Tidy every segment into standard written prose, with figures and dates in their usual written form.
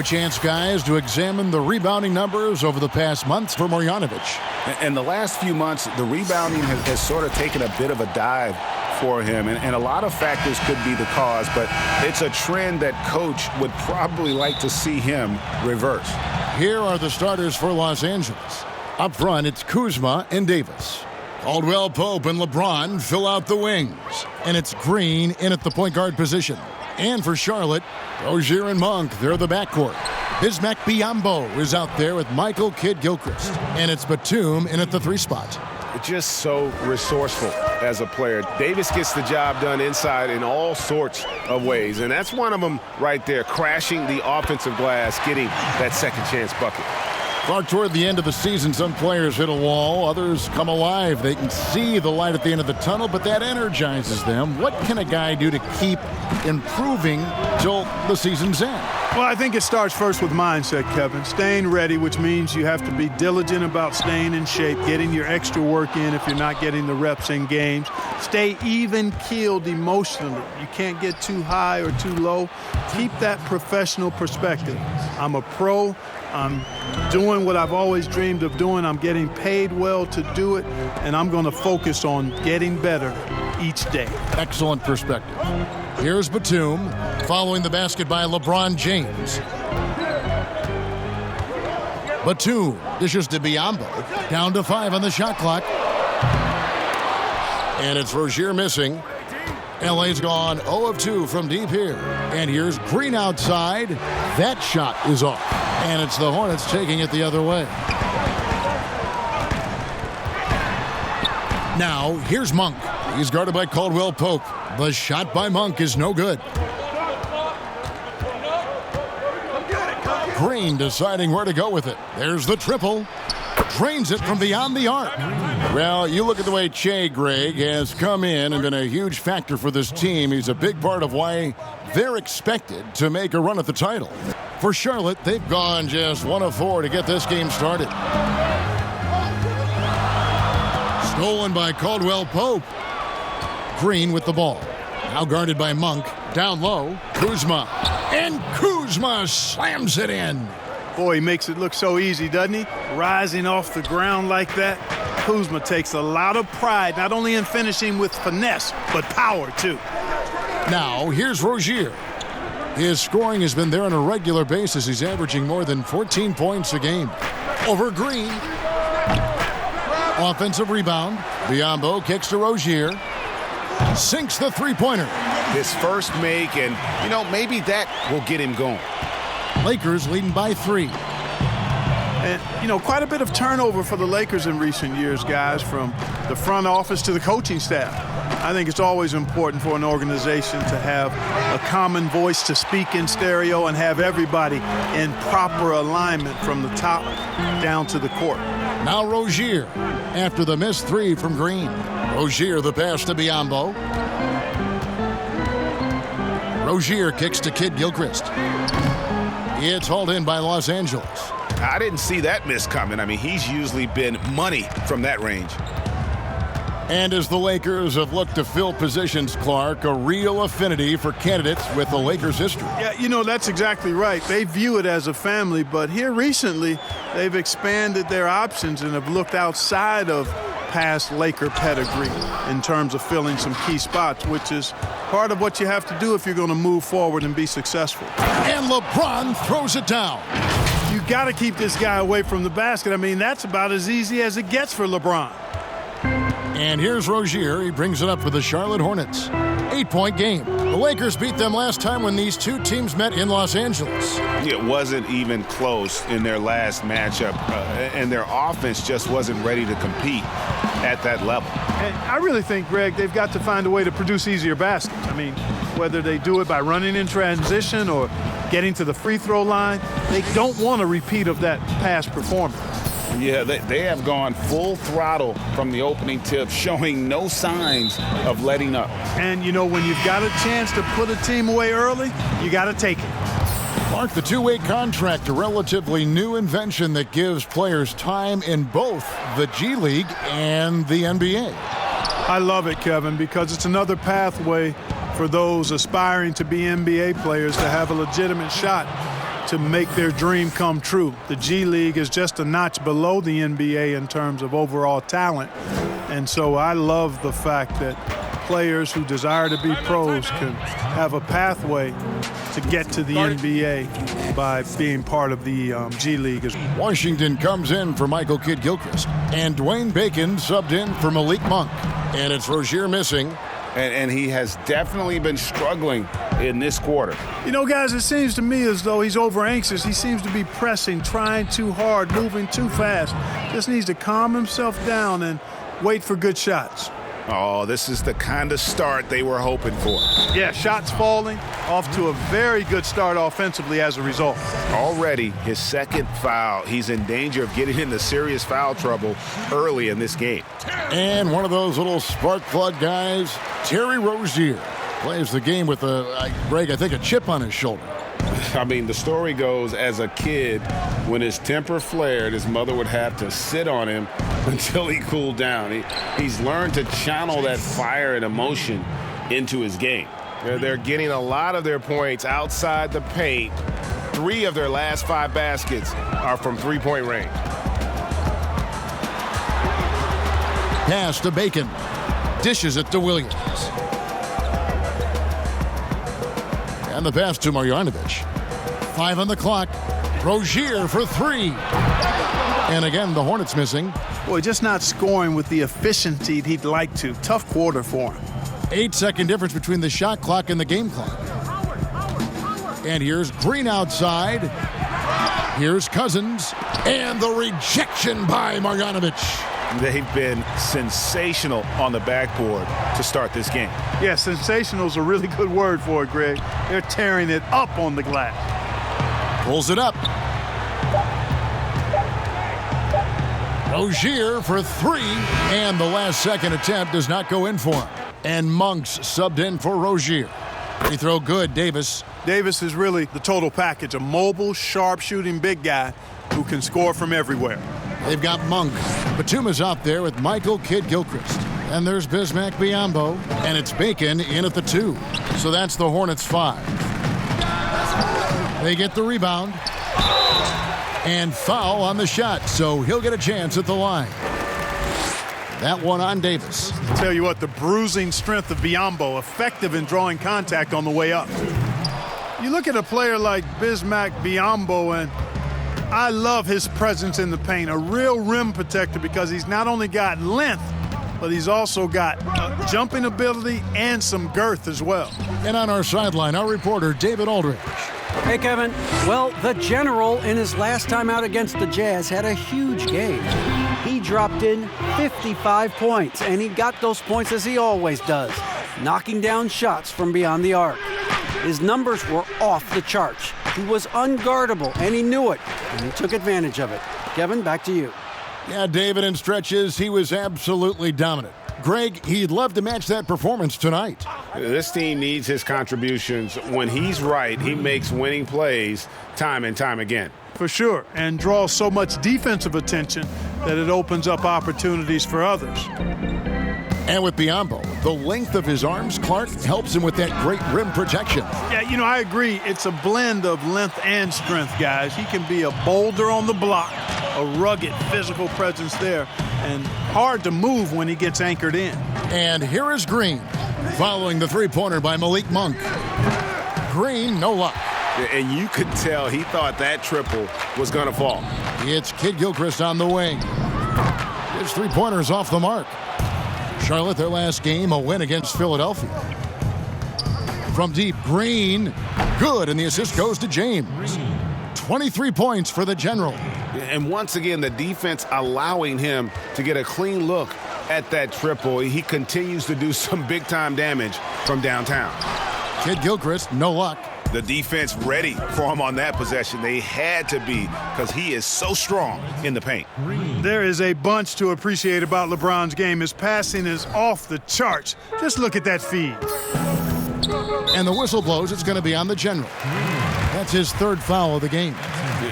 a chance, guys, to examine the rebounding numbers over the past months for Marjanovic. In the last few months, the rebounding has sort of taken a bit of a dive for him, and a lot of factors could be the cause, but it's a trend that coach would probably like to see him reverse. Here are the starters for Los Angeles. Up front, it's Kuzma and Davis. Caldwell Pope and LeBron fill out the wings. And it's Green in at the point guard position. And for Charlotte, Rozier and Monk, they're the backcourt. Bismack Biyombo is out there with Michael Kidd-Gilchrist. And it's Batum in at the 3 spot. Just so resourceful as a player. Davis gets the job done inside in all sorts of ways. And that's one of them right there, crashing the offensive glass, getting that second chance bucket. Far toward the end of the season, some players hit a wall, others come alive. They can see the light at the end of the tunnel, but that energizes them. What can a guy do to keep improving till the season's end? Well, I think it starts first with mindset, Kevin. Staying ready, which means you have to be diligent about staying in shape, getting your extra work in if you're not getting the reps in games. Stay even-keeled emotionally. You can't get too high or too low. Keep that professional perspective. I'm a pro. I'm doing what I've always dreamed of doing. I'm getting paid well to do it, and I'm going to focus on getting better each day. Excellent perspective. Here's Batum, following the basket by LeBron James. Batum dishes to Biyombo, down to 5 on the shot clock. And it's Rozier missing. LA's gone 0 of 2 from deep here. And here's Green outside. That shot is off. And it's the Hornets taking it the other way. Now, here's Monk. He's guarded by Caldwell Pope. The shot by Monk is no good. Green deciding where to go with it. There's the triple. Drains it from beyond the arc. Well, you look at the way Che, Greg, has come in and been a huge factor for this team. He's a big part of why they're expected to make a run at the title. For Charlotte, they've gone just 1 of 4 to get this game started. Stolen by Caldwell Pope. Green with the ball. Now guarded by Monk. Down low, Kuzma. And Kuzma slams it in. Boy, he makes it look so easy, doesn't he? Rising off the ground like that. Kuzma takes a lot of pride, not only in finishing with finesse, but power, too. Now, here's Rozier. His scoring has been there on a regular basis. He's averaging more than 14 points a game. Over Green. Offensive rebound. Biyombo kicks to Rozier. Sinks the three-pointer. His first make, and, maybe that will get him going. Lakers leading by 3. And, quite a bit of turnover for the Lakers in recent years, guys, from the front office to the coaching staff. I think it's always important for an organization to have a common voice to speak in stereo and have everybody in proper alignment from the top down to the court. Now Rozier after the missed 3 from Green. Rozier the pass to Biyombo. Rozier kicks to Kidd-Gilchrist. It's hauled in by Los Angeles. I didn't see that miss coming. I mean, he's usually been money from that range. And as the Lakers have looked to fill positions, Clark, a real affinity for candidates with the Lakers' history. Yeah, that's exactly right. They view it as a family, but here recently, they've expanded their options and have looked outside of past Laker pedigree in terms of filling some key spots, which is part of what you have to do if you're going to move forward and be successful. And LeBron throws it down. You got to keep this guy away from the basket. I mean, that's about as easy as it gets for LeBron. And here's Rozier. He brings it up for the Charlotte Hornets. 8-point game. The Lakers beat them last time when these two teams met in Los Angeles. It wasn't even close in their last matchup, and their offense just wasn't ready to compete at that level. And I really think, Greg, they've got to find a way to produce easier baskets. I mean, whether they do it by running in transition or getting to the free throw line, they don't want a repeat of that past performance. Yeah, they have gone full throttle from the opening tip, showing no signs of letting up. And, when you've got a chance to put a team away early, you got to take it. Mark, the two-way contract, a relatively new invention that gives players time in both the G League and the NBA. I love it, Kevin, because it's another pathway for those aspiring to be NBA players to have a legitimate shot to make their dream come true. The G League is just a notch below the NBA in terms of overall talent. And so I love the fact that players who desire to be pros can have a pathway to get to the NBA by being part of the G League. Washington comes in for Michael Kidd-Gilchrist, and Dwayne Bacon subbed in for Malik Monk. And it's Rozier missing. And he has definitely been struggling in this quarter. You know, guys, it seems to me as though he's over anxious. He seems to be pressing, trying too hard, moving too fast. Just needs to calm himself down and wait for good shots. Oh, this is the kind of start they were hoping for. Yeah, shots falling, off to a very good start offensively as a result. Already his second foul. He's in danger of getting into serious foul trouble early in this game. And one of those little spark plug guys, Terry Rozier, plays the game with Greg, I think, a chip on his shoulder. I mean, the story goes, as a kid, when his temper flared, his mother would have to sit on him until he cooled down. He's learned to channel that fire and emotion into his game. They're getting a lot of their points outside the paint. 3 of their last 5 baskets are from three-point range. Pass to Bacon. Dishes it to Williams. And the pass to Marjanovic. 5 on the clock. Rozier for 3. And again, the Hornets missing. Boy, just not scoring with the efficiency he'd like to. Tough quarter for him. 8-second difference between the shot clock and the game clock. And here's Green outside. Here's Cousins. And the rejection by Marjanovic. They've been sensational on the backboard to start this game. Yeah, sensational is a really good word for it, Greg. They're tearing it up on the glass. Pulls it up. Rozier for 3. And the last second attempt does not go in for him. And Monks subbed in for Rozier. Free throw good, Davis. Davis is really the total package. A mobile, sharp-shooting big guy who can score from everywhere. They've got Monk. Batuma's out there with Michael Kidd-Gilchrist. And there's Bismack Biyombo. And it's Bacon in at the 2. So that's the Hornets' 5. They get the rebound. And foul on the shot. So he'll get a chance at the line. That one on Davis. I'll tell you what, the bruising strength of Biyombo, effective in drawing contact on the way up. You look at a player like Bismack Biyombo, and I love his presence in the paint. A real rim protector because he's not only got length, but he's also got jumping ability and some girth as well. And on our sideline, our reporter, David Aldridge. Hey, Kevin. Well, the General, in his last time out against the Jazz, had a huge game. He dropped in 55 points, and he got those points as he always does, knocking down shots from beyond the arc. His numbers were off the charts. He was unguardable, and he knew it, and he took advantage of it. Kevin, back to you. Yeah, David, in stretches, he was absolutely dominant. Greg, he'd love to match that performance tonight. This team needs his contributions. When he's right, he makes winning plays time and time again. For sure, and draws so much defensive attention that it opens up opportunities for others. And with Biyombo, the length of his arms, Clark, helps him with that great rim protection. Yeah, you know, I agree. It's a blend of length and strength, guys. He can be a boulder on the block, a rugged physical presence there, and hard to move when he gets anchored in. And here is Green, following the three-pointer by Malik Monk. Green, no luck. And you could tell he thought that triple was going to fall. It's Kidd-Gilchrist on the wing. His three-pointer's off the mark. Charlotte, their last game, a win against Philadelphia. From deep, Green, good, and the assist goes to James. 23 points for the General. And once again, the defense allowing him to get a clean look at that triple. He continues to do some big-time damage from downtown. Kidd-Gilchrist, no luck. The defense ready for him on that possession. They had to be because he is so strong in the paint. There is a bunch to appreciate about LeBron's game. His passing is off the charts. Just look at that feed. And the whistle blows. It's going to be on the General. That's his 3rd foul of the game.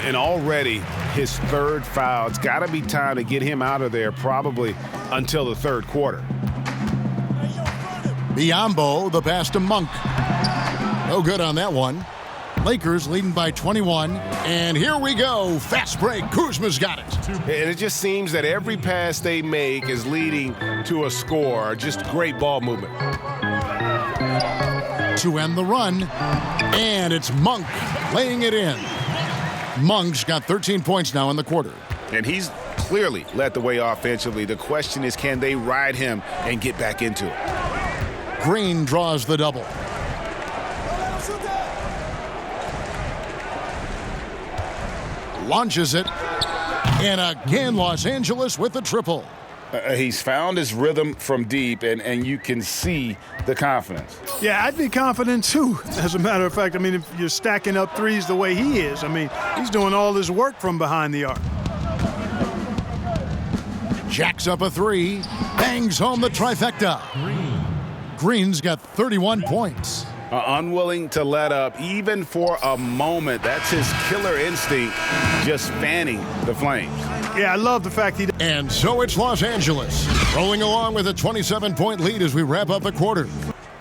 And already his 3rd foul. It's got to be time to get him out of there probably until the 3rd quarter. Biyombo, the pass to Monk. No good on that one. Lakers leading by 21. And here we go. Fast break. Kuzma's got it. And it just seems that every pass they make is leading to a score. Just great ball movement. To end the run. And it's Monk laying it in. Monk's got 13 points now in the quarter. And he's clearly led the way offensively. The question is, can they ride him and get back into it? Green draws the double. Launches it. And again, Los Angeles with the triple. He's found his rhythm from deep, and you can see the confidence. Yeah, I'd be confident too. As a matter of fact, I mean, if you're stacking up threes the way he is, I mean, he's doing all his work from behind the arc. Jacks up a three. Bangs home the trifecta. Green's got 31 points. Unwilling to let up even for a moment. That's his killer instinct, just fanning the flames. Yeah, I love the fact he... And so it's Los Angeles, rolling along with a 27-point lead as we wrap up the quarter.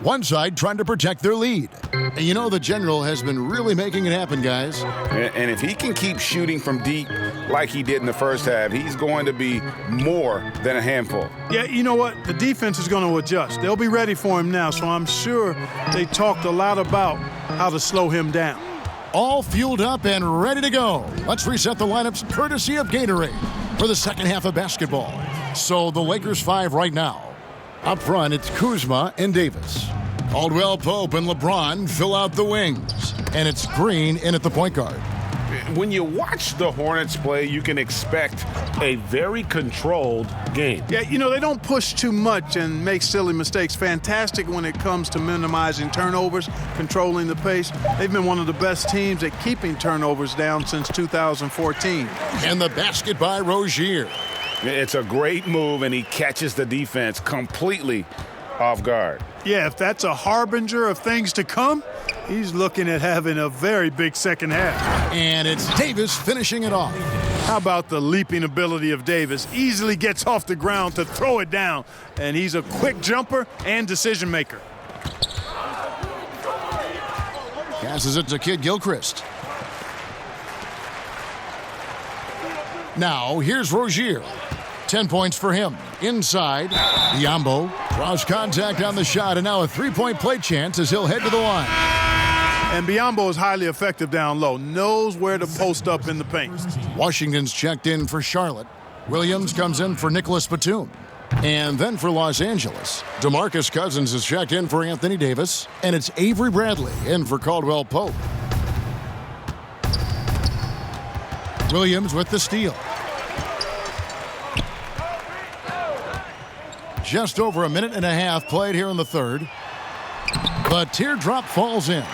One side trying to protect their lead. And you know the General has been really making it happen, guys. And if he can keep shooting from deep like he did in the first half, he's going to be more than a handful. Yeah, you know what? The defense is going to adjust. They'll be ready for him now, so I'm sure they talked a lot about how to slow him down. All fueled up and ready to go. Let's reset the lineups courtesy of Gatorade for the second half of basketball. So the Lakers 5 right now. Up front, it's Kuzma and Davis. Caldwell Pope and LeBron fill out the wings. And it's Green in at the point guard. When you watch the Hornets play, you can expect a very controlled game. Yeah, you know, they don't push too much and make silly mistakes. Fantastic when it comes to minimizing turnovers, controlling the pace. They've been one of the best teams at keeping turnovers down since 2014. And the basket by Rozier. It's a great move, and he catches the defense completely off guard. Yeah, if that's a harbinger of things to come, he's looking at having a very big second half. And it's Davis finishing it off. How about the leaping ability of Davis? Easily gets off the ground to throw it down, and he's a quick jumper and decision maker. Passes it to Kid Gilchrist. Now, here's Rozier. 10 points for him. Inside, Biyombo draws contact on the shot, and now a three-point play chance as he'll head to the line. And Biyombo is highly effective down low, knows where to post up in the paint. Washington's checked in for Charlotte. Williams comes in for Nicholas Batum. And then for Los Angeles, DeMarcus Cousins is checked in for Anthony Davis, and it's Avery Bradley in for Caldwell Pope. Williams with the steal. Just over a minute and a half played here in the third. The teardrop falls in.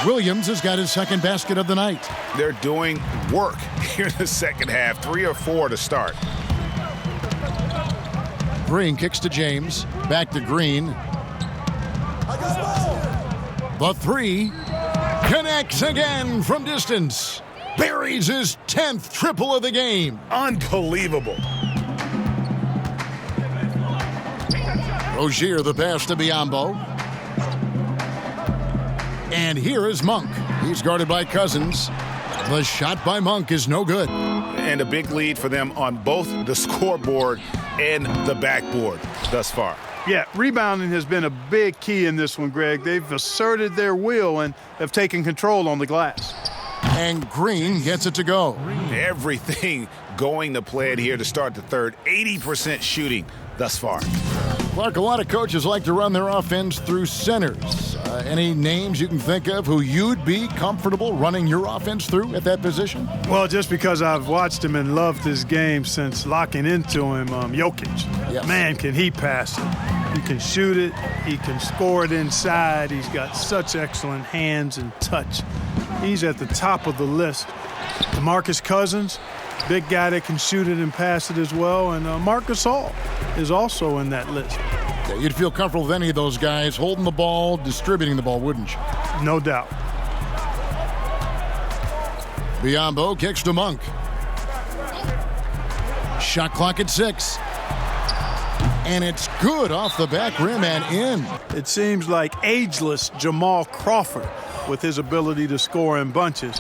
Williams has got his second basket of the night. They're doing work here in the second half, 3 or 4 to start. Green kicks to James. Back to Green. The three connects again from distance. Buries his 10th triple of the game. Unbelievable. Rozier the pass to Biyombo. And here is Monk. He's guarded by Cousins. The shot by Monk is no good. And a big lead for them on both the scoreboard and the backboard thus far. Yeah, rebounding has been a big key in this one, Greg. They've asserted their will and have taken control on the glass. And Green gets it to go. Everything going to plan here to start the third. 80% shooting thus far. Clark, a lot of coaches like to run their offense through centers. Any names you can think of who you'd be comfortable running your offense through at that position? Well, just because I've watched him and loved his game since locking into him, Jokic. Yes. Man, can he pass it. He can shoot it. He can score it inside. He's got such excellent hands and touch. He's at the top of the list. DeMarcus Cousins, big guy that can shoot it and pass it as well. And Marc Gasol is also in that list. Yeah, you'd feel comfortable with any of those guys holding the ball, distributing the ball, wouldn't you? No doubt. Biyombo kicks to Monk. Shot clock at 6. And it's good off the back rim and in. It seems like ageless Jamal Crawford with his ability to score in bunches.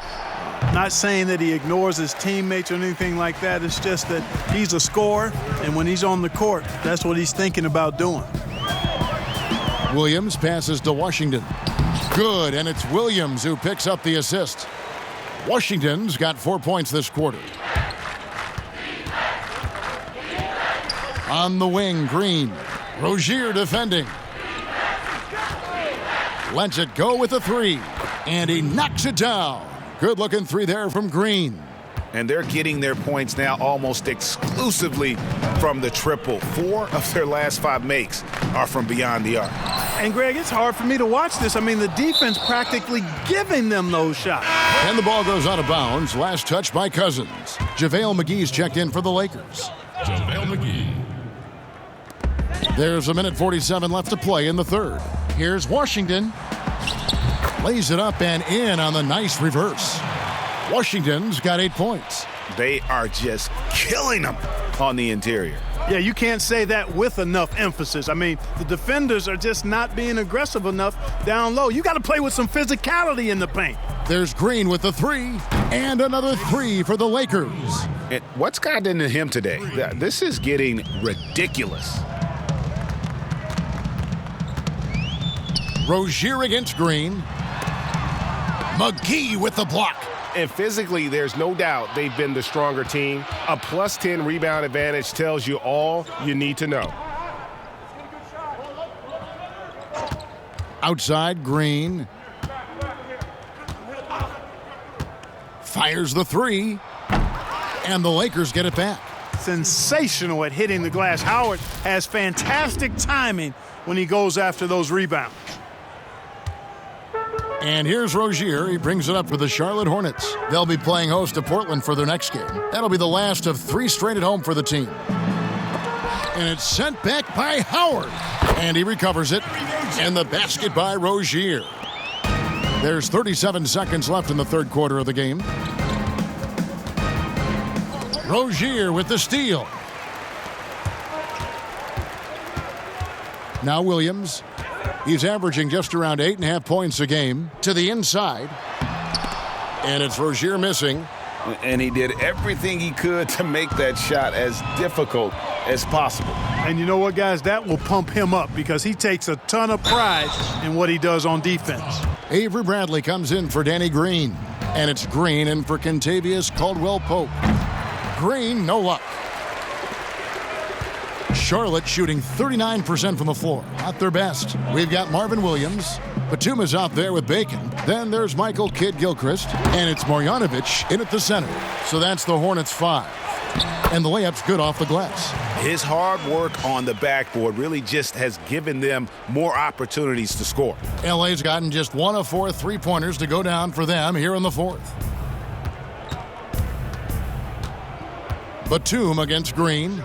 Not saying that he ignores his teammates or anything like that. It's just that he's a scorer, and when he's on the court, that's what he's thinking about doing. Williams passes to Washington. Good, and it's Williams who picks up the assist. Washington's got 4 points this quarter. On the wing, Green. Rozier defending. Lets it go with a three, and he knocks it down. Good-looking three there from Green. And they're getting their points now almost exclusively from the triple. 4 of their last 5 makes are from beyond the arc. And, Greg, it's hard for me to watch this. I mean, the defense practically giving them those shots. And the ball goes out of bounds. Last touch by Cousins. JaVale McGee's checked in for the Lakers. JaVale McGee. There's 1:47 left to play in the third. Here's Washington. Lays it up and in on the nice reverse. Washington's got 8 points. They are just killing them on the interior. Yeah, you can't say that with enough emphasis. I mean, the defenders are just not being aggressive enough down low. You got to play with some physicality in the paint. There's Green with the three, and another three for the Lakers. And what's gotten into him today? This is getting ridiculous. Rozier against Green. McGee with the block. And physically, there's no doubt they've been the stronger team. A plus 10 rebound advantage tells you all you need to know. Outside, Green. Fires the three. And the Lakers get it back. Sensational at hitting the glass. Howard has fantastic timing when he goes after those rebounds. And here's Rozier. He brings it up for the Charlotte Hornets. They'll be playing host to Portland for their next game. That'll be the last of 3 straight at home for the team. And it's sent back by Howard. And he recovers it. And the basket by Rozier. There's 37 seconds left in the third quarter of the game. Rozier with the steal. Now Williams. He's averaging just around 8.5 points a game to the inside. And it's Rozier missing. And he did everything he could to make that shot as difficult as possible. And you know what, guys? That will pump him up because he takes a ton of pride in what he does on defense. Avery Bradley comes in for Danny Green. And it's Green in for Kentavious Caldwell-Pope. Green, no luck. Charlotte shooting 39% from the floor. Not their best. We've got Marvin Williams. Batum is out there with Bacon. Then there's Michael Kidd-Gilchrist. And it's Marjanovic in at the center. So that's the Hornets 5. And the layup's good off the glass. His hard work on the backboard really just has given them more opportunities to score. LA's gotten just 1 of 4 3-pointers to go down for them here in the fourth. Batum against Green.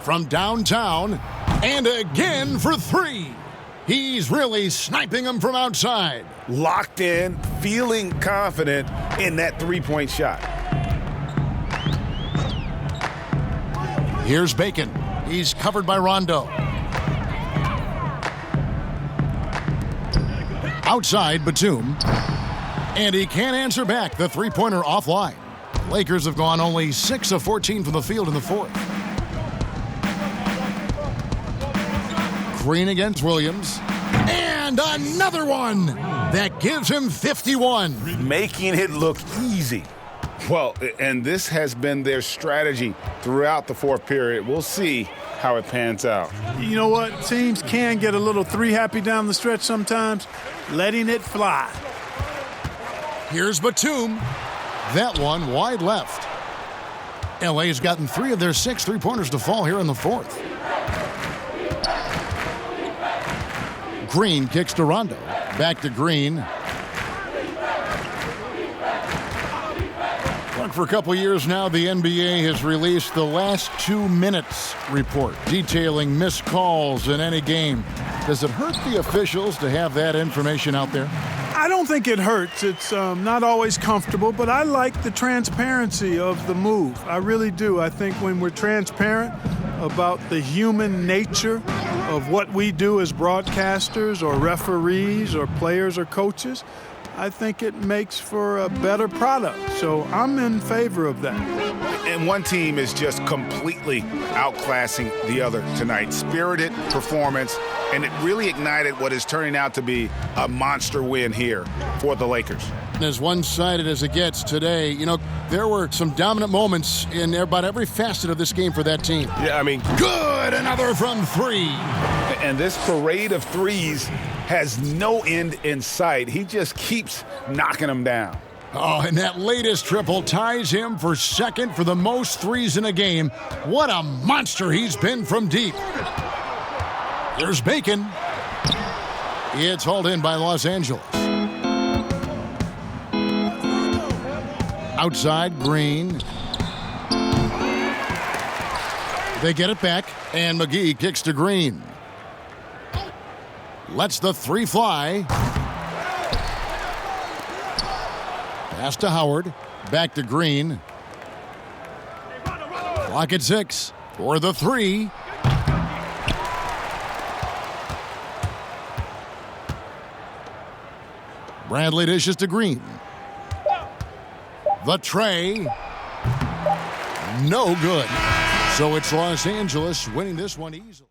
From downtown, and again for 3. He's really sniping them from outside. Locked in, feeling confident in that 3-point shot. Here's Bacon. He's covered by Rondo. Outside, Batum. And he can't answer back. The 3-pointer offline. Lakers have gone only 6 of 14 from the field in the fourth. Green against Williams. And another one that gives him 51. Making it look easy. Well, and this has been their strategy throughout the fourth period. We'll see how it pans out. You know what? Teams can get a little 3-happy down the stretch sometimes, letting it fly. Here's Batum. That one wide left. LA's gotten 3 of their 6 3-pointers to fall here in the fourth. Green kicks to Rondo. Back to Green. Look, for a couple years now, the NBA has released the last 2 minutes report detailing missed calls in any game. Does it hurt the officials to have that information out there? I don't think it hurts. It's not always comfortable, but I like the transparency of the move. I really do. I think when we're transparent about the human nature of what we do as broadcasters or referees or players or coaches, I think it makes for a better product. So I'm in favor of that. And one team is just completely outclassing the other tonight. Spirited performance, and it really ignited what is turning out to be a monster win here for the Lakers. As one-sided as it gets today, there were some dominant moments in about every facet of this game for that team. Yeah, I mean, Good, another from three. And this parade of threes has no end in sight. He just keeps knocking them down. Oh, and that latest triple ties him for second for the most threes in a game. What a monster he's been from deep. Here's Bacon. It's hauled in by Los Angeles. Outside, Green. They get it back, and McGee kicks to Green. Lets the three fly. Pass to Howard. Back to Green. Clock at 6 for the three. Bradley dishes to Green. The tray. No good. So it's Los Angeles winning this one easily.